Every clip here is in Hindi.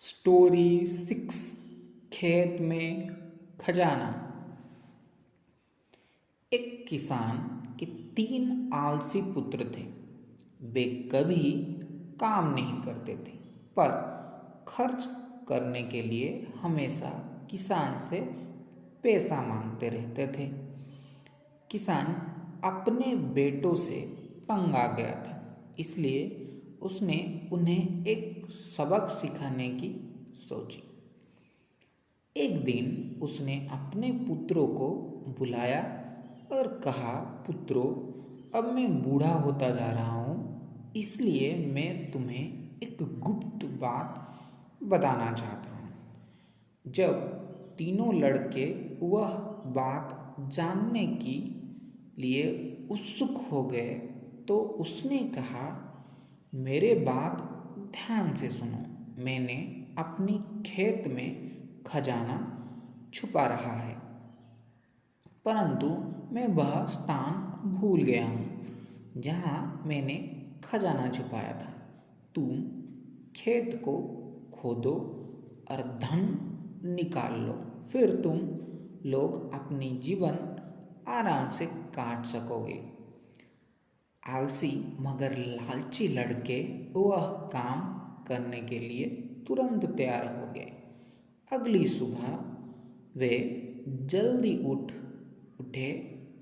स्टोरी 6 खेत में खजाना। एक किसान के 3 आलसी पुत्र थे। वे कभी काम नहीं करते थे, पर खर्च करने के लिए हमेशा किसान से पैसा मांगते रहते थे। किसान अपने बेटों से तंग आ गया था, इसलिए उसने उन्हें एक सबक सिखाने की सोची। एक दिन उसने अपने पुत्रों को बुलाया और कहा, पुत्रों, अब मैं बूढ़ा होता जा रहा हूँ, इसलिए मैं तुम्हें एक गुप्त बात बताना चाहता हूँ। जब तीनों लड़के वह बात जानने के लिए उत्सुक हो गए तो उसने कहा, मेरे बात ध्यान से सुनो। मैंने अपनी खेत में खजाना छुपा रहा है, परंतु मैं वह स्थान भूल गया हूँ जहाँ मैंने खजाना छुपाया था। तुम खेत को खोदो और धन निकाल लो, फिर तुम लोग अपनी जीवन आराम से काट सकोगे। आलसी मगर लालची लड़के वह काम करने के लिए तुरंत तैयार हो गए। अगली सुबह वे जल्दी उठे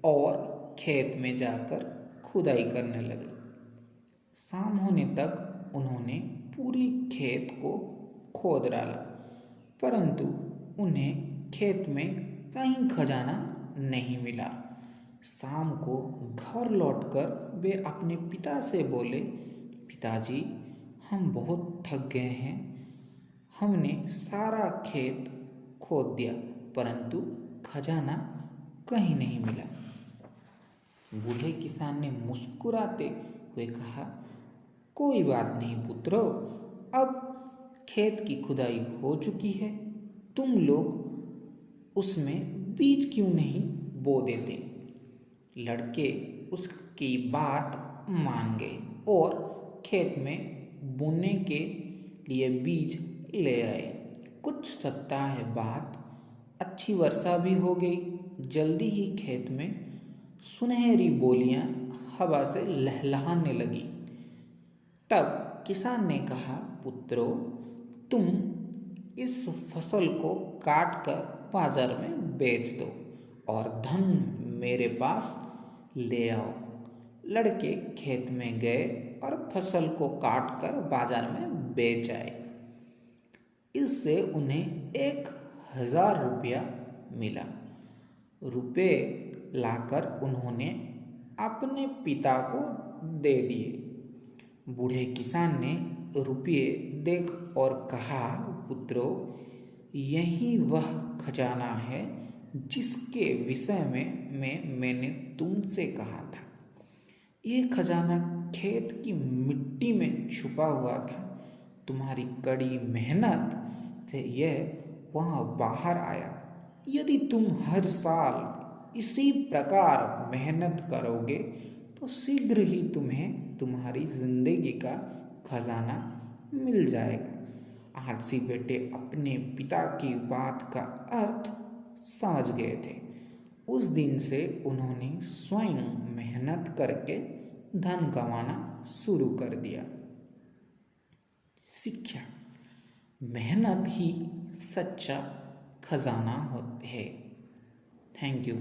और खेत में जाकर खुदाई करने लगे। शाम होने तक उन्होंने पूरी खेत को खोद डाला, परंतु उन्हें खेत में कहीं खजाना नहीं मिला। शाम को घर लौटकर वे अपने पिता से बोले, पिताजी, हम बहुत थक गए हैं। हमने सारा खेत खोद दिया, परंतु खजाना कहीं नहीं मिला। बूढ़े किसान ने मुस्कुराते हुए कहा, कोई बात नहीं पुत्रों, अब खेत की खुदाई हो चुकी है, तुम लोग उसमें बीज क्यों नहीं बो देते। लड़के उसकी बात मान गए और खेत में बोने के लिए बीज ले आए। कुछ सप्ताह बाद अच्छी वर्षा भी हो गई। जल्दी ही खेत में सुनहरी बोलियां हवा से लहलहाने लगी। तब किसान ने कहा, पुत्रों, तुम इस फसल को काट कर बाजार में बेच दो और धन मेरे पास ले आओ। लड़के खेत में गए और फसल को काट कर बाजार में बेच आए। इससे उन्हें 1000 रुपया मिला। रुपये लाकर उन्होंने अपने पिता को दे दिए। बूढ़े किसान ने रुपये देख और कहा, पुत्रों, यही वह खजाना है जिसके विषय में मैंने तुमसे कहा था। ये खजाना खेत की मिट्टी में छुपा हुआ था। तुम्हारी कड़ी मेहनत से यह वहाँ बाहर आया। यदि तुम हर साल इसी प्रकार मेहनत करोगे तो शीघ्र ही तुम्हें तुम्हारी जिंदगी का खजाना मिल जाएगा। आलसी बेटे अपने पिता की बात का अर्थ समझ गए थे। उस दिन से उन्होंने स्वयं मेहनत करके धन कमाना शुरू कर दिया। शिक्षा, मेहनत ही सच्चा खजाना है। Thank you.